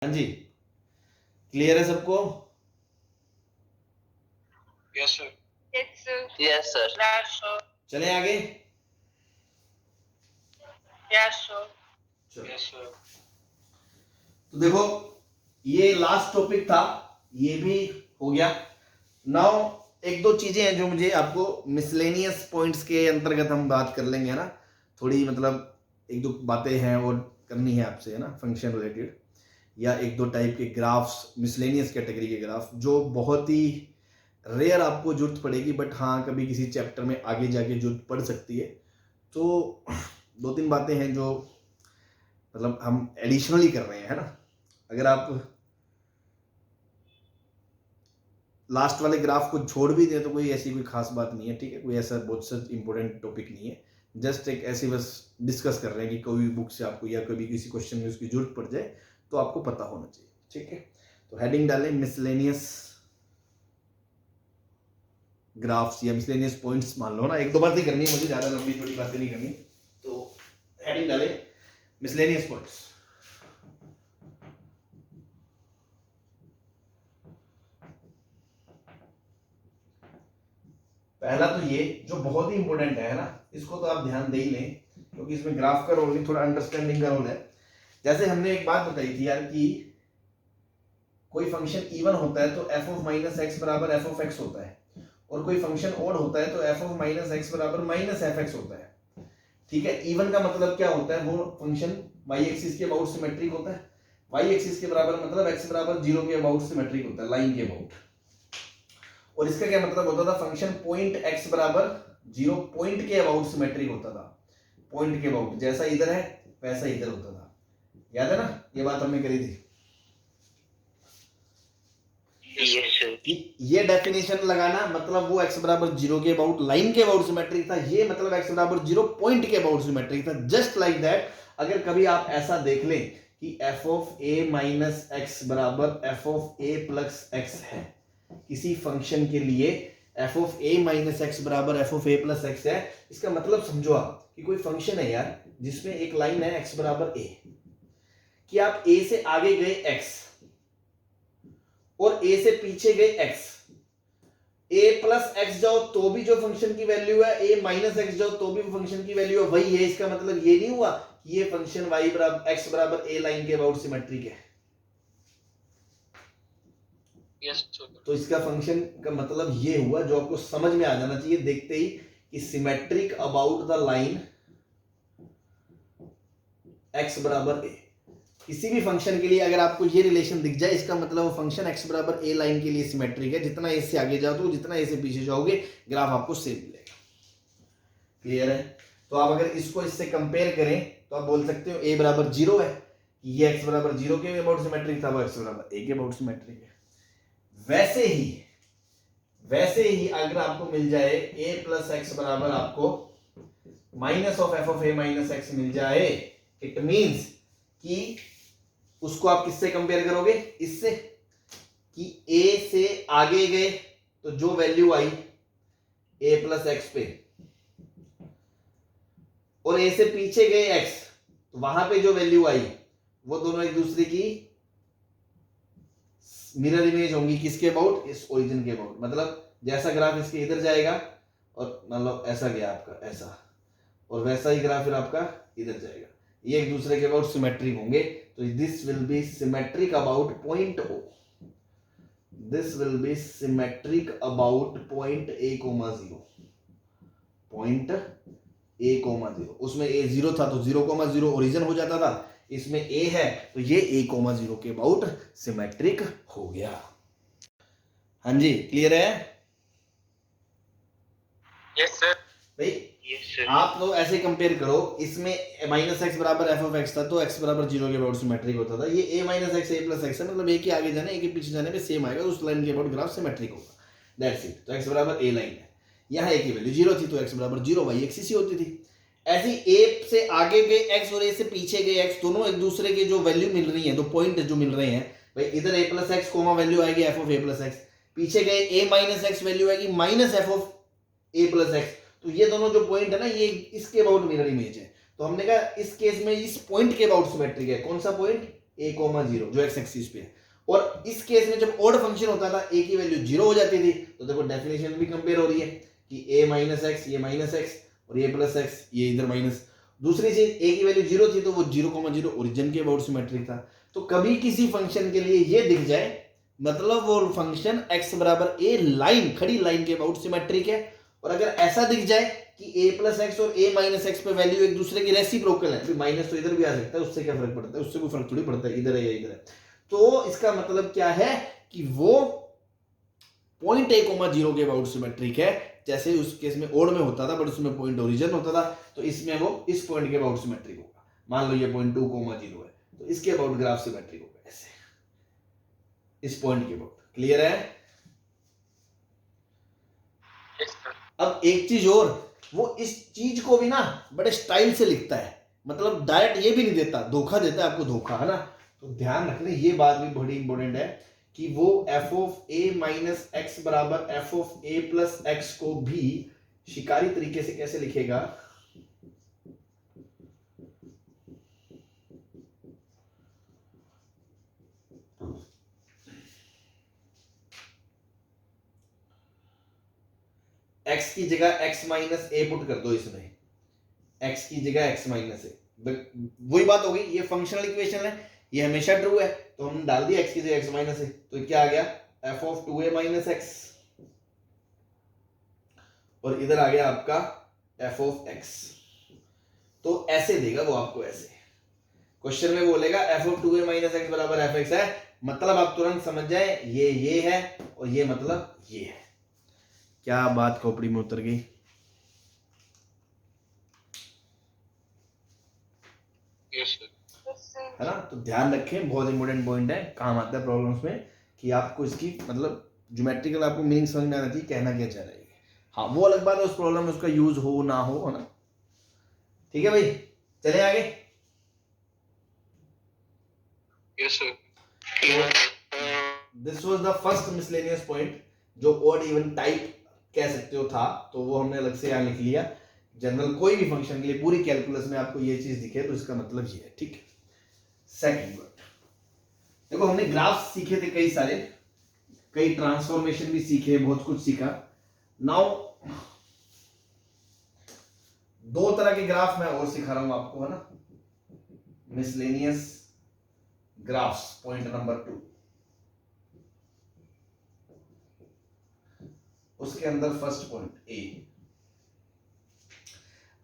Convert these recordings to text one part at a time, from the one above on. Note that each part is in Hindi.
हाँ जी, क्लियर है सबको? Yes sir. Yes, sir. चलें आगे। चलो, यस सर। तो देखो ये लास्ट टॉपिक था, ये भी हो गया। नाउ एक दो चीजें हैं जो मुझे आपको मिसलेनियस पॉइंट्स के अंतर्गत हम बात कर लेंगे, है ना। थोड़ी मतलब एक दो बातें हैं और करनी है आपसे, है ना, फंक्शन रिलेटेड, या एक दो टाइप के ग्राफ्स, मिसलेनियस कैटेगरी के ग्राफ जो बहुत ही रेयर आपको जरूरत पड़ेगी, बट हाँ कभी किसी चैप्टर में आगे जाके जरूरत पड़ सकती है। तो दो तीन बातें हैं जो मतलब हम एडिशनली कर रहे हैं, है ना। अगर आप लास्ट वाले ग्राफ को छोड़ भी दें तो कोई ऐसी कोई खास बात नहीं है, ठीक है, कोई ऐसा बहुत सा इंपॉर्टेंट टॉपिक नहीं है। जस्ट एक ऐसी बस डिस्कस कर रहे हैं कि कोई बुक से आपको या कभी किसी क्वेश्चन में उसकी जरूरत पड़ जाए तो आपको पता होना चाहिए, ठीक है। तो हेडिंग डालें मिसलेनियस ग्राफ्स या मिसलेनियस पॉइंट्स, मान लो ना, एक दो बातें करनी है मुझे, ज्यादा लंबी छोटी बातें नहीं करनी। तो हेडिंग डालें मिसलेनियस पॉइंट्स। पहला तो ये जो बहुत ही इंपॉर्टेंट है ना, इसको तो आप ध्यान दे ही लें, क्योंकि इसमें ग्राफ का रोल नहीं, थोड़ा अंडरस्टैंडिंग का रोल है। जैसे हमने एक बात बताई थी यार कि कोई फंक्शन इवन होता है तो एफ ऑफ माइनस एक्स बराबर एफ ऑफ एक्स होता है, और कोई फंक्शन ओड होता है तो एफ ऑफ माइनस एक्स बराबर माइनस एफ एक्स होता है, ठीक है। इवन का मतलब क्या होता है, वो फंक्शन वाई एक्सिस के अबाउट सिमेट्रिक होता है। वाई एक्सिस के बराबर मतलब एक्स बराबर 0 के अबाउट सिमेट्रिक होता है, लाइन के अबाउट। और इसका क्या मतलब होता था, फंक्शन पॉइंट एक्स बराबर 0 पॉइंट के अबाउट सिमेट्रिक होता था। पॉइंट के अबाउट जैसा इधर है वैसा इधर होता था, याद है ना, ये बात हमने करी थी। Yes, sir. कि ये डेफिनेशन लगाना मतलब वो एक्स बराबर 0 के अबाउट लाइन के अबाउट सिमेट्रिक था, ये मतलब एक्स बराबर 0 पॉइंट के अबाउट सिमेट्रिक था। जस्ट लाइक दैट अगर कभी आप ऐसा देख लें कि f of a minus x बराबर f of a plus x है, किसी फंक्शन के लिए f of a minus x बराबर f of a plus x है, इसका मतलब समझो आप कि कोई फंक्शन है यार जिसमें एक लाइन है एक्स बराबर ए, कि आप ए से आगे गए एक्स और ए से पीछे गए एक्स, ए प्लस एक्स जाओ तो भी जो फंक्शन की वैल्यू है, ए माइनस एक्स जाओ तो भी फंक्शन की वैल्यू है वही है। इसका मतलब ये नहीं हुआ कि ये फंक्शन वाई बराबर एक्स बराबर ए लाइन के अबाउट सिमेट्रिक है। Yes sir. तो इसका फंक्शन का मतलब ये हुआ जो आपको समझ में आ जाना चाहिए देखते ही, कि symmetric about the line x बराबर ए। किसी भी फंक्शन के लिए अगर आपको ये रिलेशन दिख जाए, इसका मतलब वो फंक्शन एक्स बराबर ए लाइन के लिए सिमेट्रिक है। जितना ए से आगे जाओ तो जितना ए से पीछे जाओगे ग्राफ आपको सेम मिलेगा। क्लियर है? तो आप अगर इसको इससे कंपेयर करें तो आप बोल सकते हो ए बराबर 0 है, ये एक्स बराबर 0 के अबाउट सिमेट्रिक था, वो एक्स बराबर ए के अबाउट सिमेट्रिक है। वैसे ही अगर आपको मिल जाए a प्लस एक्स बराबर आपको minus of f of a minus x मिल जाए, इट मींस कि उसको आप किससे कंपेयर करोगे, इससे, कि a से आगे गए तो जो value I a plus x पे, और a से पीछे गए x तो वहां पे जो वैल्यू आई वो दोनों एक दूसरे की मिरर इमेज होंगी। किसके अबाउट, इस ओरिजिन के अबाउट। मतलब जैसा ग्राफ इसके इधर जाएगा और मान लो ऐसा गया आपका ऐसा, और वैसा ही ग्राफ फिर आपका इधर जाएगा, ये एक दूसरे के अबाउट सिमेट्रिक होंगे। तो this will be symmetric about point O, this will be symmetric about point A comma 0, point A comma 0। उसमें ए 0 था तो 0,0 ओरिजिन हो जाता था, इसमें ए है तो ये a,0 के अबाउट सिमेट्रिक हो गया। हाँ जी, क्लियर है? Yes sir. भाई Yes, sir. आप लोग ऐसे कंपेयर करो, इसमें माइनस एक्स बराबर एफ ऑफ एक्स था तो एक्स बराबर 0 के अबाउट सिमेट्रिक होता था। ये a minus x A plus x है, मतलब ए के आगे जाने ए के पीछे जाने पे सेम आएगा, उस लाइन के अबाउट ग्राफ सिमेट्रिक होगा, दैट्स इट। तो एक्स बराबर ए लाइन है, यहाँ ए की वैल्यू 0 थी तो एक्स बराबर 0 वाई एक्सिस ही होती थी। ऐसी ए से आगे गए एक्स और ए से पीछे गए एक्स, दोनों एक दूसरे के जो वैल्यू मिल रही है, दो पॉइंट जो मिल रहे हैं, भाई इधर ए प्लस एक्स कोमा वैल्यू आएगी F of a plus x, पीछे गए ए माइनस एक्स वैल्यू आएगी minus F of a plus x. तो ये दोनों जो पॉइंट है ना, ये इसके अबाउट मिरर इमेज है। तो हमने कहा इस केस में इस पॉइंट के अबाउट सिमेट्रिक है। कौन सा पॉइंट, a,0 जो एक्स एक्सिस पे है। और इस केस में जब ऑड फंक्शन होता था a की वैल्यू 0 हो जाती थी, तो देखो डेफिनेशन भी कंपेयर हो रही है कि a माइनस एक्स, ये माइनस एक्स, और ये प्लस एक्स, ये इधर माइनस। दूसरी चीज a की वैल्यू 0 थी तो वो 0,0 ओरिजिन के अबाउट सिमेट्रिक था। तो कभी किसी फंक्शन के लिए ये दिख जाए मतलब वो फंक्शन x बराबर a लाइन, खड़ी लाइन के अबाउट सिमेट्रिक है। और अगर ऐसा दिख जाए कि a प्लस एक्स और a माइनस एक्स पे वैल्यू एक दूसरे की रेसिप्रोकल है, माइनस तो इधर भी आ सकता है, उससे क्या फर्क पड़ता है, उससे कोई फर्क थोड़ी पड़ता है, इधर है या इधर है। तो इसका मतलब क्या है कि वो पॉइंट a,0 के अबाउट सिमेट्रिक है। जैसे उस केस में ओड में होता था बट उसमें पॉइंट ओरिजिन होता था, तो इसमें वो इस पॉइंट के अबाउट सिमेट्रिक होगा। मान लो ये पॉइंट 2,0 है तो इसके अबाउट ग्राफ सिमेट्रिक होगा, ऐसे इस पॉइंट के अबाउट। क्लियर है? Yes, sir. अब एक चीज और, वो इस चीज को भी ना बड़े स्टाइल से लिखता है, मतलब डायरेक्ट ये भी नहीं देता, धोखा देता है आपको, धोखा, है ना। तो ध्यान रखना ये बात भी बड़ी इंपॉर्टेंट है कि वो f of a minus x बराबर f of a plus x को भी शिकारी तरीके से कैसे लिखेगा, x की जगह x माइनस ए पुट कर दो इसमें, x की जगह x माइनस ए, वही बात हो गई। ये फंक्शनल इक्वेशन है, ये हमेशा ट्रू है, तो हमने डाल दिया x की जगह x माइनस ए, तो क्या आ गया f of 2a minus x, और इधर आ गया आपका f ऑफ x। तो ऐसे देगा वो आपको, ऐसे क्वेश्चन में बोलेगा f of 2a minus x बराबर fx है, मतलब आप तुरंत समझ जाए ये है और ये मतलब ये है। क्या बात खोपड़ी में उतर गई? Yes, sir. है ना। तो ध्यान रखें, बहुत इंपॉर्टेंट पॉइंट है, काम आता है प्रॉब्लम्स में, कि आपको इसकी मतलब ज्योमेट्रिकल आपको मीनिंग समझ में आना चाहिए, कहना क्या चाह रहा है। हाँ वो अलग बात है उस प्रॉब्लम में उसका यूज हो ना हो, है ना। ठीक है भाई, चले आगे। Yes, sir. This was the first miscellaneous point, जो ऑड इवन टाइप कह सकते हो था, तो वो हमने अलग से यहाँ लिख लिया। जनरल कोई भी फंक्शन के लिए पूरी कैलकुलस में आपको ये चीज दिखे तो इसका मतलब ये है, ठीक है। सेकंड वर्ड, देखो हमने ग्राफ सीखे थे कई सारे, कई ट्रांसफॉर्मेशन भी सीखे, बहुत कुछ सीखा। नाउ दो तरह के ग्राफ मैं और सिखा रहा हूं आपको, है ना, मिसलेनियस ग्राफ्स, पॉइंट नंबर 2। उसके अंदर फर्स्ट पॉइंट ए,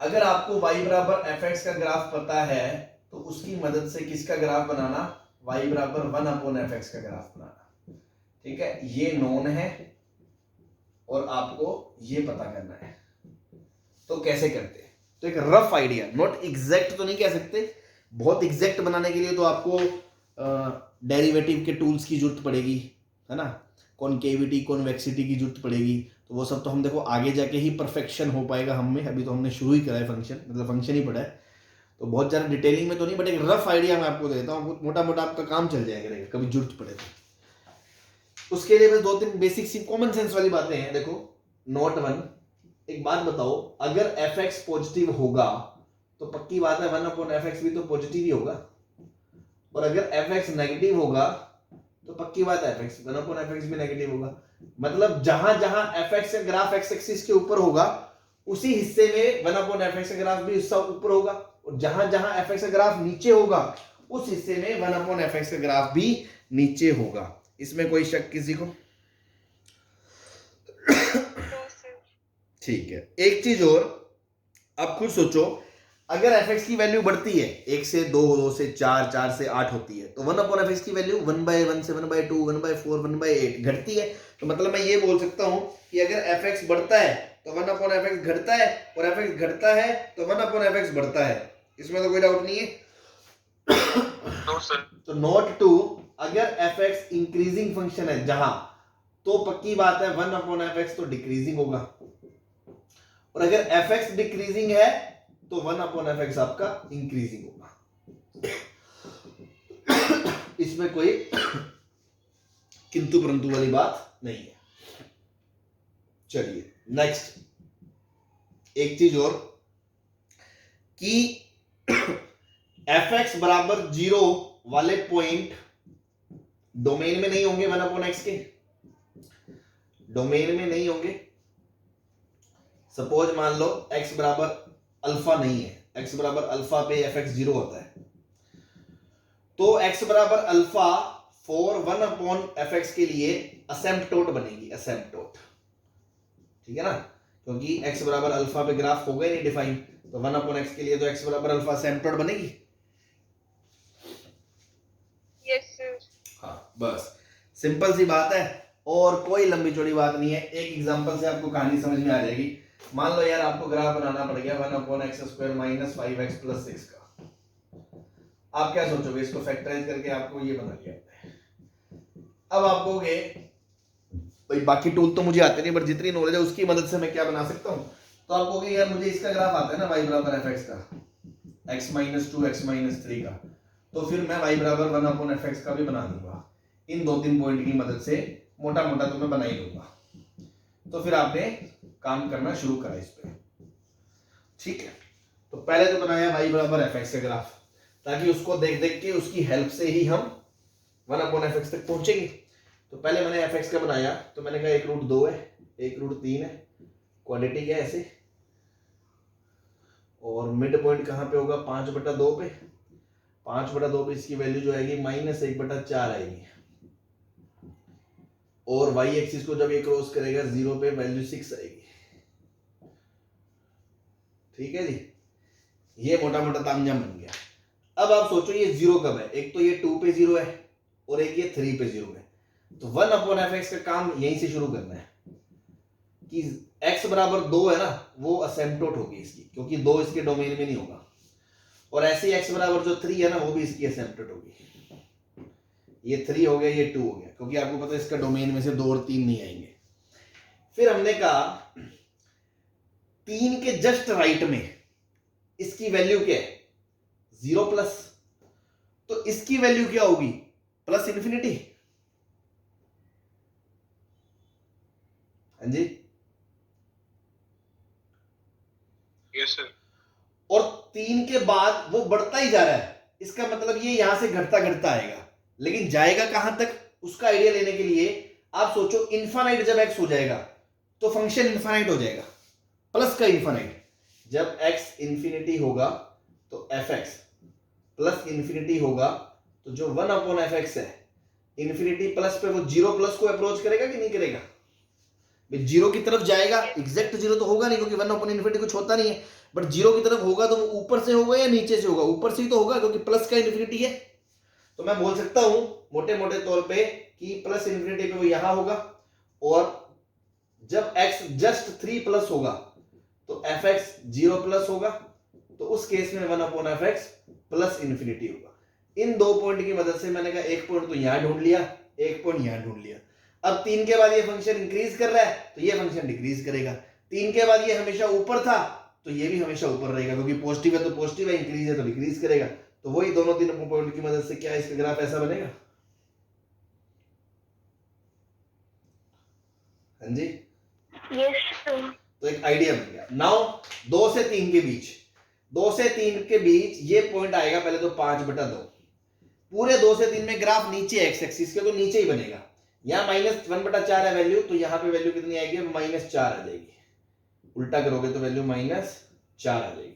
अगर आपको y बराबर fx का ग्राफ पता है तो उसकी मदद से किसका ग्राफ बनाना, y बराबर 1/fx का ग्राफ बनाना। ठीक है, ये नोन है और आपको ये पता करना है। तो कैसे करते हैं, तो एक रफ आइडिया, नॉट एग्जैक्ट तो नहीं कह सकते, बहुत एग्जैक्ट बनाने के लिए तो आपको डेरिवेटिव के टूल्स की जरूरत पड़ेगी, है ना, कॉनकेविटी कॉन्वेक्सिटी की जरूरत पड़ेगी। तो वो सब तो हम देखो आगे जाके ही परफेक्शन हो पाएगा हम में, अभी तो हमने शुरू ही करा है फंक्शन, मतलब फंक्शन ही पढ़ा है, तो बहुत ज़्यादा डिटेलिंग में तो नहीं, बट एक रफ आइडिया मैं आपको देता हूँ, मोटा मोटा आपका काम चल जाएगा कभी जरूरत पड़े तो। उसके लिए बस 2-3 बेसिक सी कॉमन सेंस वाली बातें हैं। देखो नोट 1, एक बात बताओ, अगर fx पॉजिटिव होगा तो पक्की बात है 1/fx भी तो पॉजिटिव ही होगा, और अगर fx नेगेटिव होगा तो पक्की बात है fx 1/fx भी नेगेटिव होगा। मतलब जहां जहां fx का ग्राफ x एक्सिस के ऊपर होगा उसी हिस्से में 1/fx का ग्राफ भी हिस्सा ऊपर होगा, और जहां जहां fx का ग्राफ नीचे होगा उस हिस्से में 1/fx का ग्राफ भी नीचे होगा। इसमें कोई शक किसी को? ठीक है, एक चीज और, अब खुद सोचो, अगर fx की वैल्यू बढ़ती है 1 से 2, 2 से 4, 4 से 8 होती है, तो 1/fx की वैल्यू 1/1 से 1/2, 1/4, 1/8 घटती है। तो मतलब मैं ये बोल सकता हूं कि अगर fx बढ़ता है तो 1/fx घटता है, और fx घटता है तो 1/fx बढ़ता है। इसमें तो कोई डाउट नहीं है। No, sir. तो नोट 2, अगर fx इंक्रीजिंग फंक्शन है जहां, तो पक्की बात है 1/fx तो डिक्रीजिंग होगा, और अगर fx डिक्रीजिंग है तो 1/fx आपका इंक्रीजिंग होगा। इसमें कोई किंतु परंतु वाली बात नहीं है। चलिए नेक्स्ट, एक चीज और कि fx बराबर 0 वाले पॉइंट डोमेन में नहीं होंगे 1/x के, डोमेन में नहीं होंगे। सपोज मान लो x बराबर अल्फा नहीं है, x बराबर अल्फा पे fx 0 होता है, तो x बराबर अल्फा फॉर 1/fx के लिए असेम्पटोट बनेगी, असेम्पटोट, ठीक है ना, क्योंकि x बराबर अल्फा पे ग्राफ होगा ही नहीं डिफाइन, तो 1/x के लिए तो x बराबर अल्फा असेम्पटोट बनेगी। Yes sir. हाँ बस सिंपल सी बात है और कोई लंबी चौड़ी बात नहीं है। एक एग्जांपल से आपको कहानी समझ में आ जाएगी। मान लो यार आपको ग्राफ बनाना पड़ गया 1/x² माइनस 5x प्लस 6 का, आप क्या सोचोगे? इसको फैक्टराइज करके आपको ये बना लिया। अब आप कहोगे भाई बाकी टूल तो मुझे आते नहीं, बट जितनी नॉलेज है उसकी मदद से मैं क्या बना सकता हूँ, तो आप कहोगे यार मुझे इसका ग्राफ आता है ना y बराबर fx का, x माइनस 2 x माइनस 3 का, तो फिर मैं y बराबर 1/fx का भी बना दूंगा। इन 2-3 पॉइंट की मदद से मोटा मोटा तो मैं बना ही लूंगा। तो फिर आपने काम करना शुरू करा इस पे, ठीक है। तो पहले तो बनाया y बराबर fx का ग्राफ, ताकि उसको देख देख के उसकी हेल्प से ही हम 1/fx तक पहुंचेंगे। तो पहले मैंने fx का बनाया, तो मैंने कहा 1√2 है, 1√3 है, क्वाड्रेटिक है ऐसे, और मिड पॉइंट कहां पे होगा? 5/2 पे। 5/2 पे इसकी वैल्यू जो आएगी -1/4 आएगी, और y एक्सिस को जब ये क्रॉस करेगा 0 पे वैल्यू 6 आएगी, ठीक है जी। ये मोटा मोटा तामझाम बन गया। अब आप सोचो ये 0 कब है? एक तो ये 2 पे 0 है और एक ये 3 पे 0 है, तो 1/fx का काम यहीं से शुरू करना है कि x बराबर 2 है ना, वो असेम्पटोट होगी इसकी, क्योंकि 2 इसके डोमेन में नहीं होगा, और ऐसे x बराबर जो 3 है ना, वो भी इसकी असेम्पटोट होगी। ये 3 हो गया, ये 2 हो गया, क्योंकि आपको पता है इसका डोमेन में से 2 और 3 नहीं आएंगे। फिर हमने कहा 3 के जस्ट राइट में इसकी वैल्यू क्या है? 0 प्लस, तो इसकी वैल्यू क्या होगी? Plus infinity. हाँ जी, यस सर। और 3 के बाद वो बढ़ता ही जा रहा है, इसका मतलब ये यहां से घटता घटता आएगा, लेकिन जाएगा कहां तक उसका आइडिया लेने के लिए आप सोचो इनफाइनाइट जब x हो जाएगा तो फंक्शन इनफाइनाइट हो जाएगा, प्लस का इनफाइनाइट। जब x इंफिनिटी होगा तो fx प्लस इंफिनिटी होगा, तो जो 1/fx है इंफिनिटी प्लस पे वो 0 प्लस को अप्रोच करेगा कि नहीं करेगा? 0 की तरफ जाएगा, एग्जैक्ट 0 तो होगा नहीं क्योंकि 1/infinity कुछ होता नहीं है, बट 0 की तरफ होगा तो वो ऊपर से होगा या नीचे से होगा? ऊपर से ही तो होगा, क्योंकि प्लस का इन्फिनिटी है। तो मैं बोल सकता हूं मोटे मोटे तौर पे कि प्लस इन्फिनिटी पे वो यहां होगा, और जब x जस्ट 3 प्लस होगा तो fx 0 प्लस होगा, तो उस केस में 1/fx प्लस इन्फिनिटी होगा। इन 2 पॉइंट की मदद से मैंने कहा एक पॉइंट तो यहां ढूंढ लिया, एक पॉइंट यहां ढूंढ लिया। अब 3 के बाद ये फंक्शन इंक्रीज कर रहा है तो ये फंक्शन डिक्रीज करेगा। 3 के बाद ये हमेशा ऊपर था तो ये भी हमेशा ऊपर रहेगा, क्योंकि पॉजिटिव है तो पॉजिटिव है, इंक्रीज है तो डिक्रीज करेगा। तो वही दोनों 3 पॉइंट की मदद से क्या इसका ग्राफ ऐसा बनेगा? हाँ जी, Yes. तो एक आइडिया बन गया। नाउ 2 से 3 के बीच, 2 से 3 के बीच ये पॉइंट आएगा पहले तो 5/2। पूरे 2 से 3 में ग्राफ नीचे एक्स एक्सिस के तो नीचे ही बनेगा। यहाँ -1/4 है वैल्यू, तो यहाँ पे वैल्यू कितनी आएगी? -4 आ जाएगी। उल्टा करोगे तो वैल्यू -4 आ जाएगी।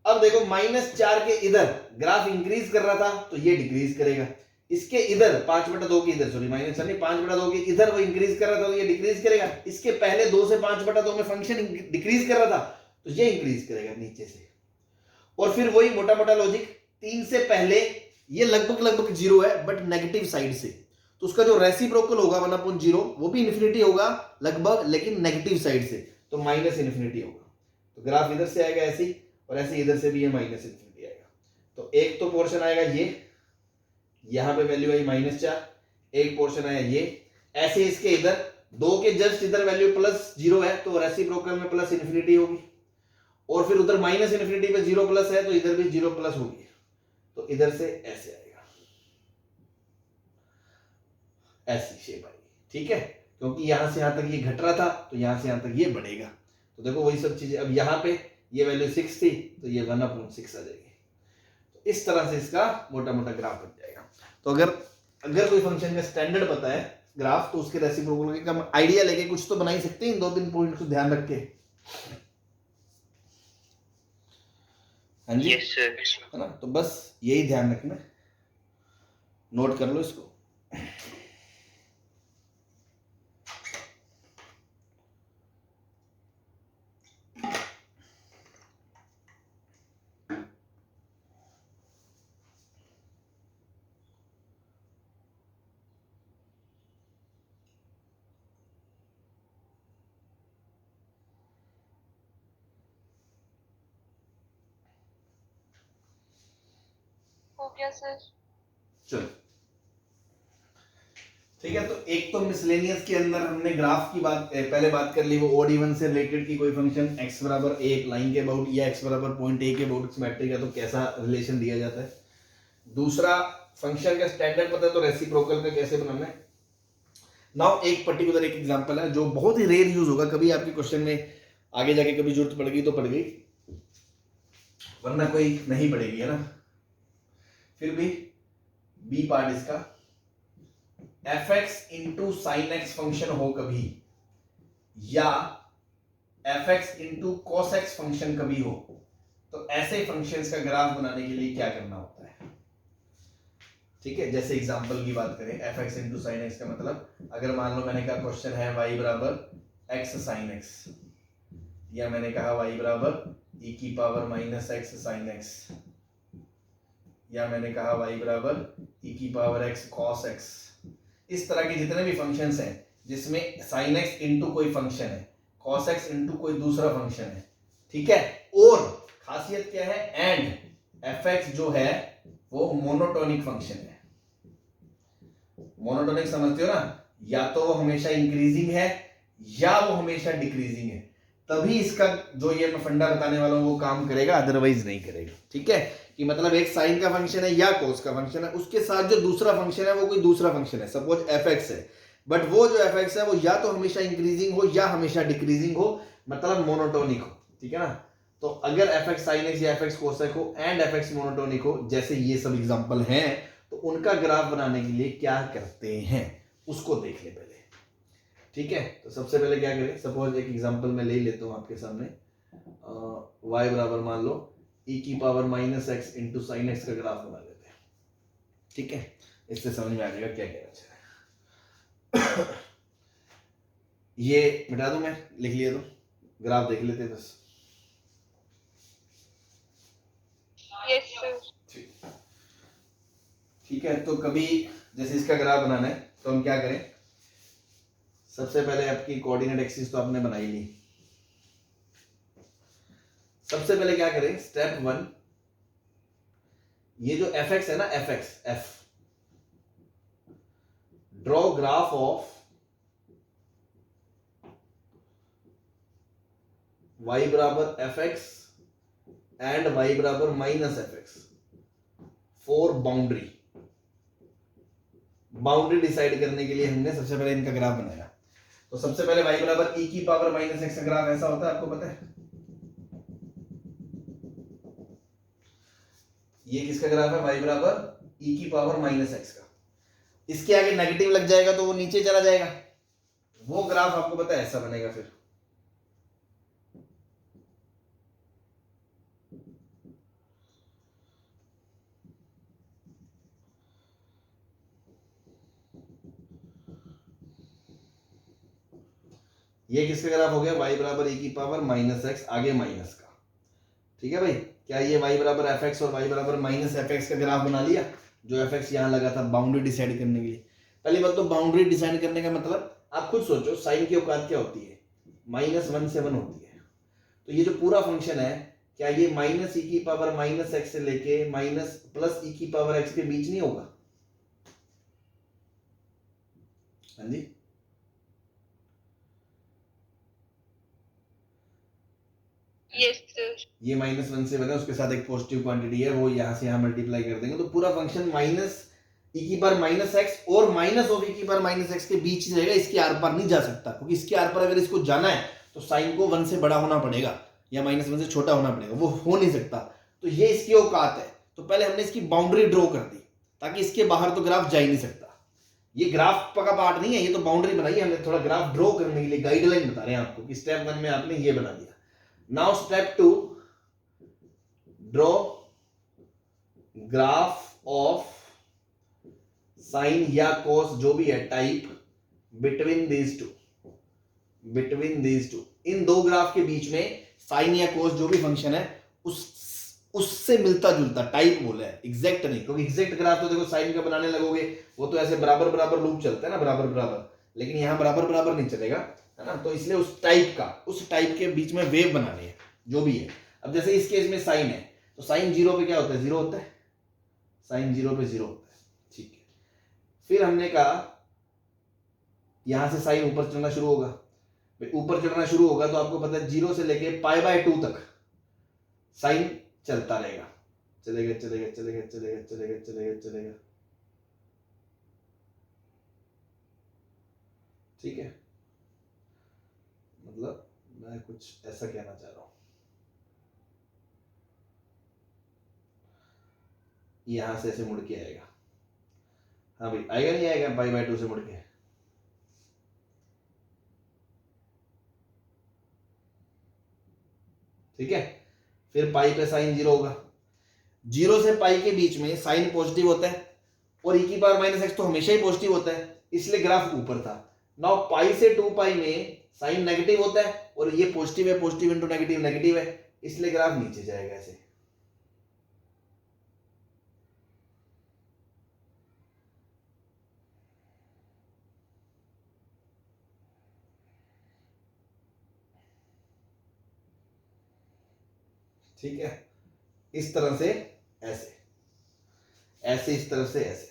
अब देखो -4 के इधर ग्राफ इंक्रीज कर रहा था तो ये डिक्रीज करेगा, इसके इधर 5/2 के इधर, सॉरी -4 5/2 के इधर वो इंक्रीज कर रहा था तो ये डिक्रीज करेगा। इसके पहले 2 से 5/2 में फंक्शन डिक्रीज कर रहा था तो ये इंक्रीज करेगा नीचे से। और फिर वही मोटा मोटा लॉजिक, 3 से पहले ये लगभग 0 है बट नेगेटिव साइड से, तो उसका जो रेसिप्रोकल होगा 1/0 वो भी इन्फिनिटी होगा लगभग, लेकिन नेगेटिव साइड से, तो -इन्फिनिटी होगा। तो ग्राफ इधर से आएगा ऐसे ही, और ऐसे इधर से भी ये -इन्फिनिटी आएगा। तो एक तो पोर्शन आएगा ये, यहां पे वैल्यू आई -4, एक पोर्शन आया ये, ऐसे इसके इधर 2 के जस्ट इधर वैल्यू +0 है तो रेसिप्रोकल में प्लस इन्फिनिटी होगी, और फिर उधर -इन्फिनिटी पे 0 प्लस है तो इधर भी 0 प्लस होगी, तो इधर से ऐसे आएगा, ऐसी शेप आएगी, ठीक है। क्योंकि यहां से यहां तक ये घट रहा था तो यहां से यहां तक ये बढ़ेगा। तो देखो वही सब चीजें, अब यहां पे ये वैल्यू 6 थी तो ये 1/6 आ जाएगी। तो इस तरह से इसका मोटा मोटा ग्राफ बन जाएगा। तो अगर कोई फंक्शन का स्टैंडर्ड पता है ग्राफ, तो उसके रेसिप्रोकल का हम आइडिया लेके कुछ तो बना ही सकते हैं इन 2-3 पॉइंट को ध्यान रख के। हाँ जी, यस सर। है ना। तो बस यही ध्यान रखना, नोट कर लो इसको। हो गया सर। चलो ठीक है। तो एक तो मिसलेनियस के अंदर हमने ग्राफ की पहले बात कर ली, वो ओड इवन से रिलेटेड की कोई फंक्शन x बराबर 1 लाइन के अबाउट या x बराबर पॉइंट a के अबाउट सिमेट्रिक है तो कैसा रिलेशन दिया जाता है। दूसरा, फंक्शन का स्टैंडर्ड पता है तो रेसिप्रोकल का कैसे बनाना है। नाउ एक पर्टिकुलर एक एग्जांपल है जो बहुत ही रेयर यूज होगा, कभी आपके क्वेश्चन में आगे जाके कभी जरूरत पड़ गई तो पड़ गई, वरना कोई नहीं पड़ेगी, है ना। फिर भी बी पार्ट इसका, fx into sine x function हो कभी या fx into cos x function कभी हो, तो ऐसे फंक्शंस का ग्राफ बनाने के लिए क्या करना होता है। ठीक है, जैसे एग्जांपल की बात करें, fx इंटू साइन एक्स का मतलब, अगर मान लो मैंने कहा क्वेश्चन है y बराबर x साइन x, या मैंने कहा y बराबर e की power minus x sine x, या मैंने कहा y बराबर e की पावर x cos x। इस तरह के जितने भी फंक्शंस हैं जिसमें sin x इंटू कोई फंक्शन है, cos x इंटू कोई दूसरा फंक्शन है, ठीक है। और खासियत क्या है, एंड fx जो है वो मोनोटोनिक फंक्शन है। मोनोटोनिक समझते हो ना, या तो वो हमेशा इंक्रीजिंग है या वो हमेशा डिक्रीजिंग है, तभी इसका जो ये मैं फंडा बताने वाला हूं वो काम करेगा, अदरवाइज नहीं करेगा। ठीक है, कि मतलब एक साइन का फंक्शन है या कोस का फंक्शन है, उसके साथ जो दूसरा फंक्शन है वो कोई दूसरा फंक्शन है, सपोज fx है, बट वो जो fx है वो या तो हमेशा इंक्रीजिंग हो या हमेशा डिक्रीजिंग हो, मतलब मोनोटोनिक हो। ठीक है ना। तो अगर fx sin x या fx cos x हो एंड fx मोनोटोनिक हो, जैसे ये सब एग्जांपल हैं, तो उनका ग्राफ बनाने के लिए क्या करते हैं उसको देख ले पहले। ठीक है, तो सबसे पहले क्या करें, सपोज एक एग्जांपल मैं ले लेता हूं आपके सामने, y बराबर मान लो e की power minus x into sine x का ग्राफ बना लेते हैं। ठीक है, इससे समझ में आ जाएगा क्या कहना चाह रहे हैं। ये मिटा दूं मैं, लिख लिया तो ग्राफ देख लेते हैं बस। Yes sir. ठीक है, तो कभी जैसे इसका ग्राफ बनाना है तो हम क्या करें, सबसे पहले आपकी कोऑर्डिनेट एक्सिस तो आपने बनाई ली। सबसे पहले क्या करें, स्टेप 1, ये जो fx है ना, f draw graph of y बराबर fx एंड y बराबर minus fx for boundary. Boundary decide करने के लिए हमने सबसे पहले इनका ग्राफ बनाया। तो सबसे पहले y बराबर e की पावर माइनस एक्स का ग्राफ ऐसा होता है, आपको पता है। ये किसका ग्राफ है, y बराबर e की पावर माइनस एक्स का। इसके आगे नेगेटिव लग जाएगा तो वो नीचे चला जाएगा, वो ग्राफ आपको पता है ऐसा बनेगा। फिर ये किसका ग्राफ हो गया, y बराबर e की पावर माइनस एक्स, आगे माइनस का। ठीक है भाई, क्या ये y बराबर fx और y बराबर माइनस fx का ग्राफ बना लिया, जो fx यहां लगा था बाउंड्री डिसाइड करने के लिए। पहली बात तो बाउंड्री डिसाइड करने का मतलब आप खुद सोचो, साइन की औकात क्या होती है, -1 से 1 होती है। तो ये जो पूरा फंक्शन है, क्या ये माइनस e की पावर माइनस एक्स से लेके माइनस प्लस e की पावर x के बीच नहीं होगा। हाँ जी, यस सर। ये -1 से 1 है, उसके साथ एक पॉजिटिव क्वांटिटी है, वो यहां से यहां मल्टीप्लाई कर देंगे, तो पूरा फंक्शन माइनस e की पावर माइनस एक्स और माइनस ऑफ e की पावर माइनस एक्स के बीच रहेगा, इसके आर पार नहीं जा सकता, क्योंकि इसके आर पार अगर इसको जाना है तो साइन को 1 से बड़ा होना पड़ेगा या -1 से छोटा होना पड़ेगा, वो हो नहीं सकता। तो ये इसकी औकात है। तो पहले हमने इसकी बाउंड्री ड्रॉ कर दी ताकि इसके बाहर तो ग्राफ जा ही नहीं सकता। ये ग्राफ का पार्ट नहीं है, ये तो बाउंड्री बनाई हमने थोड़ा ग्राफ ड्रॉ करने के लिए, गाइडलाइन बता रहे हैं आपको कि स्टेप 1 में आपने ये बना दिया। Now step 2, draw graph of sine या कोस जो भी है टाइप बिटवीन दीज टू, इन दो ग्राफ के बीच में साइन या कोस जो भी फंक्शन है उससे मिलता जुलता टाइप बोला है, एग्जैक्ट नहीं, क्योंकि एग्जैक्ट ग्राफ तो देखो साइन का बनाने लगोगे वो तो ऐसे बराबर बराबर लूप चलता है ना, बराबर बराबर, लेकिन यहां बराबर बराबर नहीं चलेगा, है ना। तो इसलिए उस टाइप के बीच में वेव बनानी है जो भी है। अब जैसे इस केस में साइन है तो साइन 0 पे क्या होता है, 0 होता है, साइन 0 पे 0 होता है, ठीक है। फिर हमने कहा यहां से साइन ऊपर चढ़ना शुरू होगा, ऊपर चढ़ना शुरू होगा तो आपको पता है 0 से लेके π/2 तक साइन चलता रहेगा, चलेगा चलेगा चलेगा चलेगा चलेगा चलेगा चलेगा, ठीक है। मतलब मैं कुछ ऐसा कहना चाह रहा हूं, यहां से ऐसे मुड़ के आएगा, हाँ भाई आएगा नहीं आएगा π/2 से मुड़ के, ठीक है। फिर पाई पे साइन 0 होगा, 0 से पाई के बीच में साइन पॉजिटिव होता है और e⁻⁻x तो हमेशा ही पॉजिटिव होता है, इसलिए ग्राफ ऊपर था। नाउ पाई से 2π में साइन नेगेटिव होता है और ये पॉजिटिव है, पॉजिटिव इंटू नेगेटिव नेगेटिव है, इसलिए ग्राफ नीचे जाएगा ऐसे, ठीक है। इस तरह से ऐसे ऐसे, इस तरह से ऐसे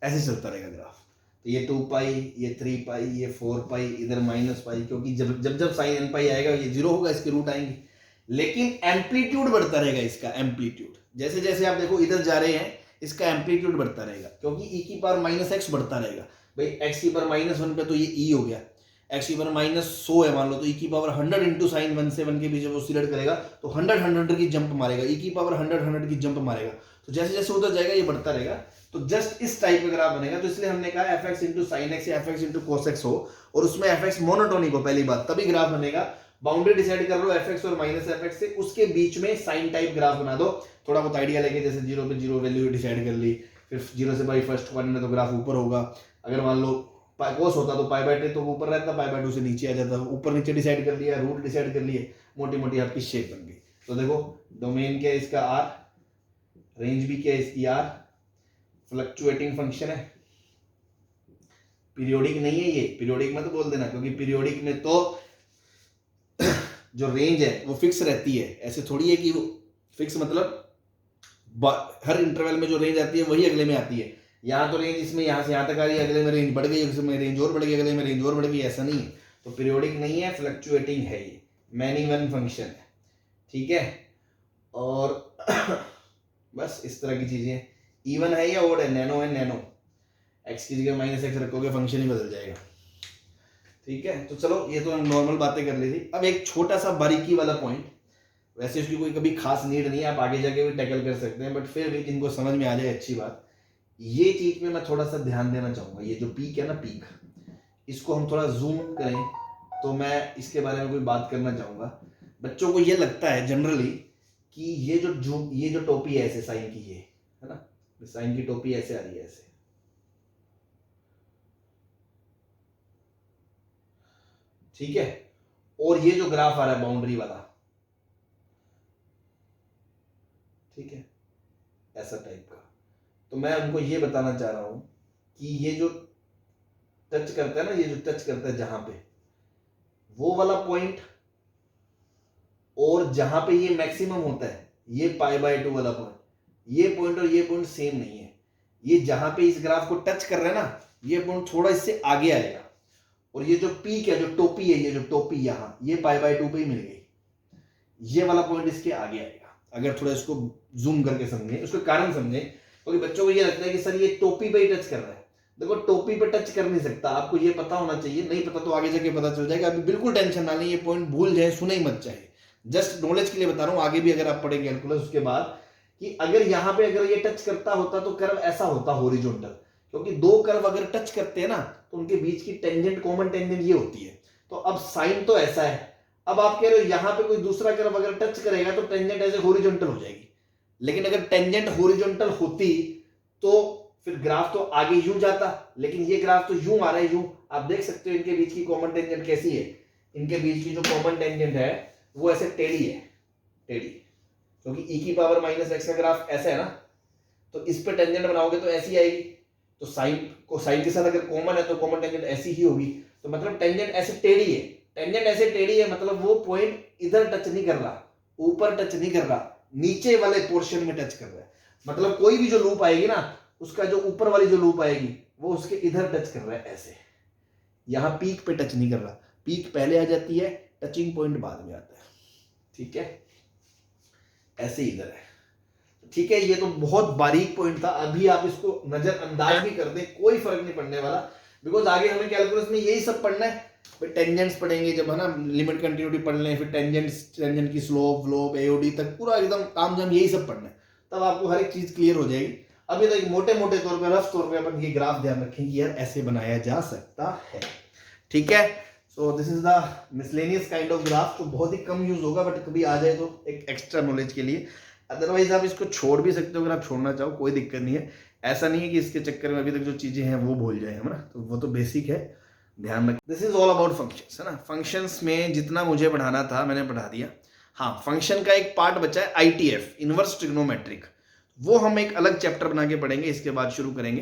ऐसे चलता रहेगा ग्राफ। तो ये 2π, ये 3π, ये 4π, इधर -π, क्योंकि जब जब जब साइन nπ आएगा ये 0 होगा, इसके रूट आएंगे, लेकिन एम्पलीट्यूड बढ़ता रहेगा इसका, एम्पलीट्यूड जैसे जैसे आप देखो इधर जा रहे हैं इसका एम्पलीट्यूड बढ़ता रहेगा, क्योंकि e⁻⁻x बढ़ता रहेगा भाई, x⁻1 पे तो ये e हो गया, x⁻100 है मान लो, तो e⁻100 इंटू साइन 1 से 1 के बीच में oscillate करेगा तो 100 की जंप मारेगा, e⁻100 की जंप मारेगा, तो जैसे जैसे उधर जाएगा ये बढ़ता रहेगा। तो जस्ट इस टाइप का ग्राफ बनेगा, तो इसलिए हमने कहा fx इंटू साइन एक्स या fx इंटू cos x हो, और उसमें fx मोनोटोनिक हो पहली बात, तभी ग्राफ बनेगा। बाउंड्री डिसाइड कर लो fx और -fx से, उसके बीच में साइन टाइप ग्राफ बना दो, थोड़ा बहुत आइडिया लेके, जैसे 0 पे 0 वैल्यू डिसाइड कर ली, फिर 0 से बाई फर्स्ट क्वाड्रेंट में तो ग्राफ ऊपर होगा, अगर मान लो cos होता तो π/2 तो ऊपर रहता, π/2 से नीचे आ जाता, ऊपर नीचे डिसाइड कर लिया, रूट डिसाइड कर लिए, मोटी मोटी आपकी शेप बन गई। तो देखो डोमेन क्या है इसका r, रेंज भी क्या है इसकी r, फ्लक्चुएटिंग फंक्शन है, पीरियोडिक नहीं है ये, पीरियोडिक मत बोल देना, क्योंकि पीरियोडिक में तो जो रेंज है वो फिक्स रहती है, ऐसे थोड़ी है कि वो फिक्स मतलब हर इंटरवल में जो रेंज आती है वही अगले में आती है। यहाँ तो रेंज इसमें यहाँ से यहाँ तक आ रही है, अगले में रेंज बढ़ गई, इसमें रेंज और बढ़ गई, अगले में रेंज और बढ़ गई, ऐसा नहीं है। तो पीरियोडिक नहीं है, फ्लक्चुएटिंग है, ये मैनी वन फंक्शन है, ठीक है। और बस इस तरह की चीजें, इवन है या ओड है, नैनो है, नैनो, एक्स की जगह -x रखोगे फंक्शन ही बदल जाएगा, ठीक है। तो चलो ये तो नॉर्मल बातें कर ली थी। अब एक छोटा सा बारीकी वाला पॉइंट, वैसे उसकी कोई कभी खास नीड नहीं है, आप आगे जाके भी टैकल कर सकते हैं, बट फिर भी जिनको समझ में आ जाए अच्छी बात, ये चीज में मैं थोड़ा सा ध्यान देना चाहूंगा। ये जो पीक है ना, पीक, इसको हम थोड़ा जूम करें तो मैं इसके बारे में कोई बात करना चाहूंगा। बच्चों को ये लगता है जनरली कि ये जो टोपी है ऐसे साइन की, ये है ना, साइन की टोपी ऐसे आ रही है, ऐसे, ठीक है। और ये जो ग्राफ आ रहा है बाउंड्री वाला, ठीक है, ऐसा टाइप का। तो मैं उनको ये बताना चाह रहा हूं कि ये जो टच करता है ना, ये जो टच करता है जहां पे, वो वाला पॉइंट और जहां पे ये मैक्सिमम होता है, ये π/2 वाला पॉइंट, ये पॉइंट और ये पॉइंट सेम नहीं है। ये जहां पे इस ग्राफ को टच कर रहा है ना, ये पॉइंट थोड़ा इससे आगे आएगा, और ये जो पीक है, जो टोपी है, ये जो टोपी यहां, ये π/2 पे ही मिल गई, ये वाला पॉइंट इसके आगे आएगा। अगर थोड़ा इसको जूम करके समझे, उसका कारण समझे, क्योंकि बच्चों को ये लगता है कि सर ये टोपी पे ही टच कर रहा है। देखो टोपी पे टच कर नहीं सकता, आपको ये पता होना चाहिए, नहीं पता तो आगे जाके पता चल जाएगा। अभी बिल्कुल टेंशन ना लें, ये पॉइंट भूल जाए, सुने ही मत चाहे, जस्ट नॉलेज के लिए बता रहा हूँ, आगे भी अगर आप पढ़ेंगे कैलकुलस उसके बाद, कि अगर यहाँ पे अगर ये टच करता होता तो कर्व ऐसा होता हॉरिजॉन्टल, क्योंकि दो कर्व अगर टच करते हैं ना तो उनके बीच की टेंजेंट, कॉमन टेंजेंट ये होती है। तो अब साइन तो ऐसा है, अब आप कह रहे हो यहाँ पे कोई दूसरा कर्व अगर टच करेगा तो टेंजेंट ऐसे हॉरिजॉन्टल हो जाएगी, लेकिन अगर टेंजेंट हॉरिजॉन्टल होती तो फिर ग्राफ तो आगे यूं जाता, लेकिन ये ग्राफ तो यूं आ रहा है, यूं। आप देख सकते हो इनके बीच की कॉमन टेंजेंट कैसी है, इनके बीच की जो कॉमन टेंजेंट है वो ऐसे टेढ़ी है, टेढ़ी, क्योंकि e की पावर माइनस एक्स का ग्राफ ऐसा है ना, तो इस पे टेंजेंट बनाओगे तो ऐसी आएगी। तो साइन के साथ अगर कॉमन है तो कॉमन टेंजेंट ऐसी ही होगी, तो मतलब टेंजेंट ऐसे टेढ़ी है, टेंजेंट ऐसे टेढ़ी है, मतलब वो पॉइंट इधर टच नहीं कर रहा, ऊपर टच नहीं कर रहा, नीचे वाले पोर्शन में टच कर रहा है। मतलब कोई भी जो लूप आएगी ना, उसका जो ऊपर वाली जो लूप आएगी वो उसके इधर टच कर रहा है ऐसे, यहां पीक पे टच नहीं कर रहा, पीक पहले आ जाती है, टचिंग पॉइंट बाद में आता है, ठीक है, ऐसे इधर है, ठीक है। ये तो बहुत बारीक पॉइंट था, अभी आप इसको नजरअंदाज भी कर दे कोई फर्क नहीं पड़ने वाला, बिकॉज आगे हमें कैलकुलस में यही सब पढ़ना है। फिर टेंजेंट्स पढ़ेंगे जब, है ना, लिमिट कंटिन्यूटी पढ़ लें, फिर टेंजेंट की स्लोप व्लोप एओडी तक पूरा एकदम काम जाम यही सब पढ़ना है, तब आपको हर एक चीज क्लियर हो जाएगी। अभी तो एक मोटे मोटे तौर पे, रफ तौर पे अपन ये ग्राफ ध्यान रखें कि यार ऐसे बनाया जा सकता है, ठीक है। So this is the miscellaneous kind of graph, जो बहुत ही कम यूज होगा, बट कभी आ जाए तो एक एक्स्ट्रा नॉलेज के लिए। अदरवाइज आप इसको छोड़ भी सकते हो, अगर आप छोड़ना चाहो कोई दिक्कत नहीं है, ऐसा नहीं है कि इसके चक्कर में अभी तक जो चीजें हैं वो भूल जाए, है ना, तो वो तो बेसिक है, ध्यान रखें। This is all about functions, है ना। फंक्शंस में जितना मुझे पढ़ाना था मैंने पढ़ा दिया। हाँ, फंक्शन का एक पार्ट बचा है ITF, इनवर्स ट्रिग्नोमेट्रिक, वो हम एक अलग चैप्टर बना के पढ़ेंगे, इसके बाद शुरू करेंगे।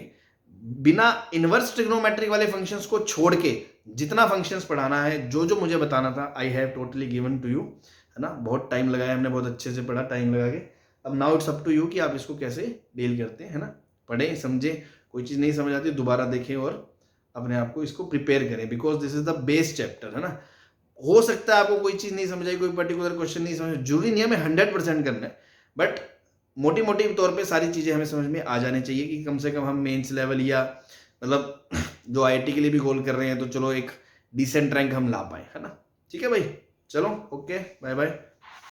बिना इनवर्स ट्रिग्नोमेट्रिक वाले फंक्शंस को छोड़ के जितना फंक्शंस पढ़ाना है, जो जो मुझे बताना था, I have totally given to you, है ना। बहुत टाइम लगाया हमने, बहुत अच्छे से पढ़ा टाइम लगा के। अब now it's up to you कि आप इसको कैसे डील करते हैं, है ना। पढ़ें, समझें, कोई चीज़ नहीं समझ आती दोबारा देखें और अपने आप को इसको प्रिपेयर करें, because this is the base chapter, है ना। हो सकता है आपको कोई चीज़ नहीं समझ आई, कोई पर्टिकुलर क्वेश्चन नहीं समझ, जरूरी नहीं है हमें 100% करना है, बट मोटी मोटी तौर पे सारी चीज़ें हमें समझ में आ जानी चाहिए कि कम से कम हम मेंस लेवल या मतलब जो IIT के लिए भी गोल कर रहे हैं तो चलो एक डिसेंट रैंक हम ला पाए, है ना। ठीक है भाई, चलो ओके, बाय बाय।